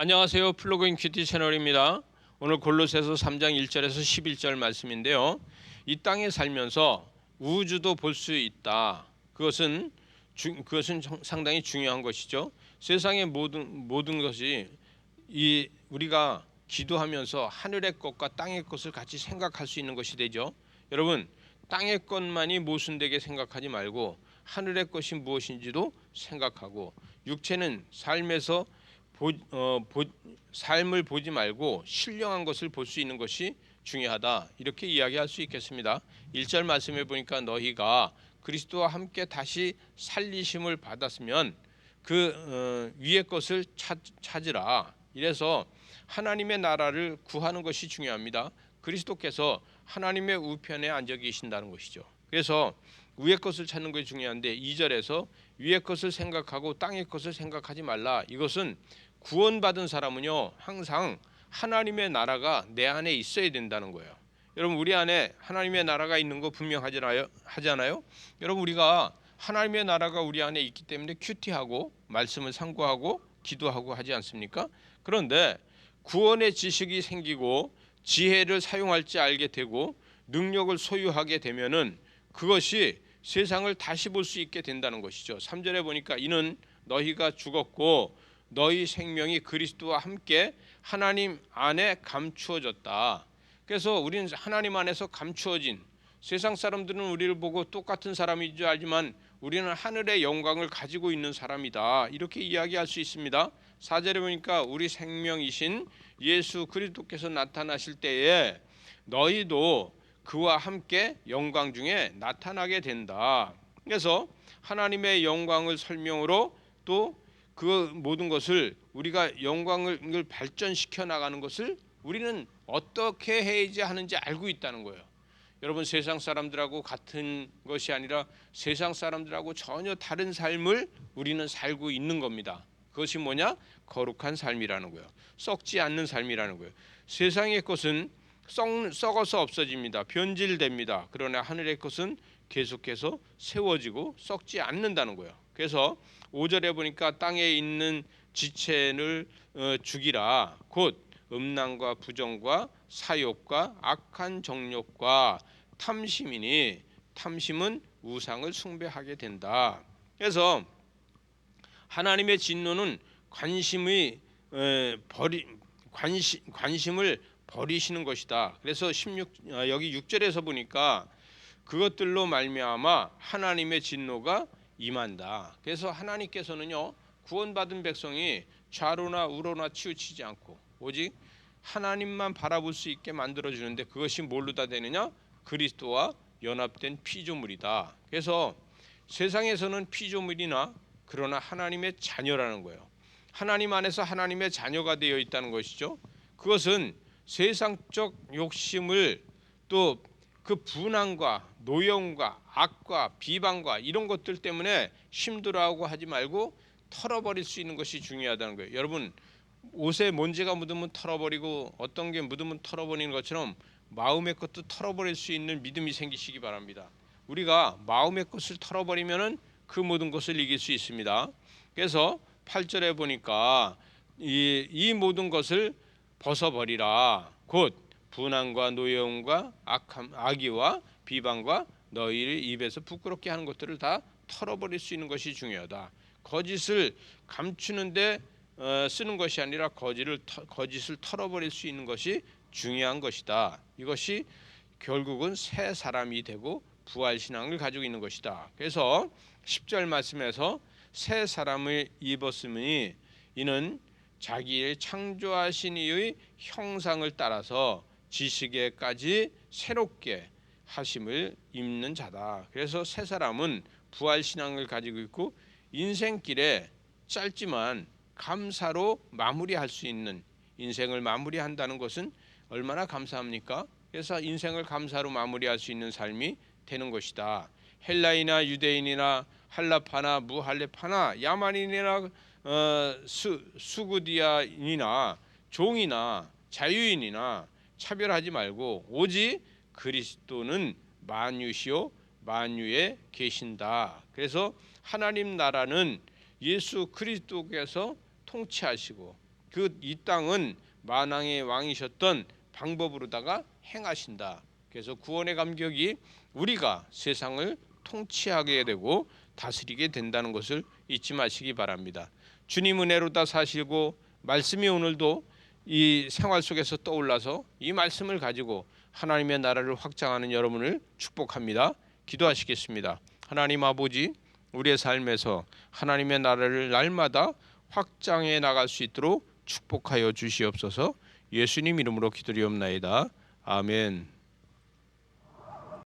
안녕하세요. 플러그인 큐티 채널입니다. 오늘 골로새서 3장 1절에서 11절 말씀인데요. 이 땅에 살면서 우주도 볼 수 있다. 그것은 상당히 중요한 것이죠. 세상의 모든 것이 우리가 기도하면서 하늘의 것과 땅의 것을 같이 생각할 수 있는 것이 되죠. 여러분, 땅의 것만이 모순되게 생각하지 말고 하늘의 것이 무엇인지도 생각하고, 육체는 삶에서 삶을 보지 말고 신령한 것을 볼 수 있는 것이 중요하다, 이렇게 이야기할 수 있겠습니다. 1절 말씀해 보니까 너희가 그리스도와 함께 다시 살리심을 받았으면 그 위의 것을 찾으라. 이래서 하나님의 나라를 구하는 것이 중요합니다. 그리스도께서 하나님의 우편에 앉아 계신다는 것이죠. 그래서 위의 것을 찾는 것이 중요한데, 2절에서 위의 것을 생각하고 땅의 것을 생각하지 말라. 이것은 구원받은 사람은요, 항상 하나님의 나라가 내 안에 있어야 된다는 거예요. 여러분, 우리 안에 하나님의 나라가 있는 거 분명하잖아요. 여러분, 우리가 하나님의 나라가 우리 안에 있기 때문에 큐티하고 말씀을 상고하고 기도하고 하지 않습니까? 그런데 구원의 지식이 생기고 지혜를 사용할 줄 알게 되고 능력을 소유하게 되면은 그것이 세상을 다시 볼 수 있게 된다는 것이죠. 3절에 보니까 이는 너희가 죽었고 너희 생명이 그리스도와 함께 하나님 안에 감추어졌다. 그래서 우리는 하나님 안에서 감추어진, 세상 사람들은 우리를 보고 똑같은 사람인 줄 알지만 우리는 하늘의 영광을 가지고 있는 사람이다, 이렇게 이야기할 수 있습니다. 4절에 보니까 우리 생명이신 예수 그리스도께서 나타나실 때에 너희도 그와 함께 영광 중에 나타나게 된다. 그래서 하나님의 영광을 설명으로 또 그 모든 것을, 우리가 영광을 발전시켜 나가는 것을 우리는 어떻게 해야지 하는지 알고 있다는 거예요. 여러분, 세상 사람들하고 같은 것이 아니라 세상 사람들하고 전혀 다른 삶을 우리는 살고 있는 겁니다. 그것이 뭐냐? 거룩한 삶이라는 거예요. 썩지 않는 삶이라는 거예요. 세상의 것은 썩어서 없어집니다. 변질됩니다. 그러나 하늘의 것은 계속해서 세워지고 썩지 않는다는 거예요. 그래서 5절에 보니까 땅에 있는 지체를 죽이라. 곧 음란과 부정과 사욕과 악한 정욕과 탐심이니 탐심은 우상을 숭배하게 된다. 그래서 하나님의 진노는 관심을 버리시는 것이다. 그래서 여기 6절에서 보니까 그것들로 말미암아 하나님의 진노가 임한다. 그래서 하나님께서는요, 구원받은 백성이 좌로나 우로나 치우치지 않고 오직 하나님만 바라볼 수 있게 만들어주는데, 그것이 뭘로 다 되느냐? 그리스도와 연합된 피조물이다. 그래서 세상에서는 피조물이나 그러나 하나님의 자녀라는 거예요. 하나님 안에서 하나님의 자녀가 되어 있다는 것이죠. 그것은 세상적 욕심을, 또 그 분한과 노여움과 악과 비방과 이런 것들 때문에 힘들어하고 하지 말고 털어버릴 수 있는 것이 중요하다는 거예요. 여러분, 옷에 먼지가 묻으면 털어버리고 어떤 게 묻으면 털어버리는 것처럼 마음의 것도 털어버릴 수 있는 믿음이 생기시기 바랍니다. 우리가 마음의 것을 털어버리면은 그 모든 것을 이길 수 있습니다. 그래서 8절에 보니까 이 모든 것을 벗어버리라. 곧 분한과 노여움과 악의와 비방과 너희를 입에서 부끄럽게 하는 것들을 다 털어버릴 수 있는 것이 중요하다. 거짓을 감추는데 쓰는 것이 아니라 거짓을 털어버릴 수 있는 것이 중요한 것이다. 이것이 결국은 새 사람이 되고 부활신앙을 가지고 있는 것이다. 그래서 10절 말씀에서 새 사람을 입었으니 이는 자기의 창조하신 이의 형상을 따라서 지식에까지 새롭게 하심을 입는 자다. 그래서 새 사람은 부활신앙을 가지고 있고 인생길에 짧지만 감사로 마무리할 수 있는, 인생을 마무리한다는 것은 얼마나 감사합니까? 그래서 인생을 감사로 마무리할 수 있는 삶이 되는 것이다. 헬라인이나 유대인이나 할라파나 무할레파나 야만인이나 수구디아인이나 종이나 자유인이나 차별하지 말고 오직 그리스도는 만유시요 만유에 계신다. 그래서 하나님 나라는 예수 그리스도께서 통치하시고 그 이 땅은 만왕의 왕이셨던 방법으로다가 행하신다. 그래서 구원의 감격이 우리가 세상을 통치하게 되고 다스리게 된다는 것을 잊지 마시기 바랍니다. 주님 은혜로 다 사시고 말씀이 오늘도 이 생활 속에서 떠올라서 이 말씀을 가지고 하나님의 나라를 확장하는 여러분을 축복합니다. 기도하시겠습니다. 하나님 아버지, 우리의 삶에서 하나님의 나라를 날마다 확장해 나갈 수 있도록 축복하여 주시옵소서. 예수님 이름으로 기도리옵나이다. 아멘.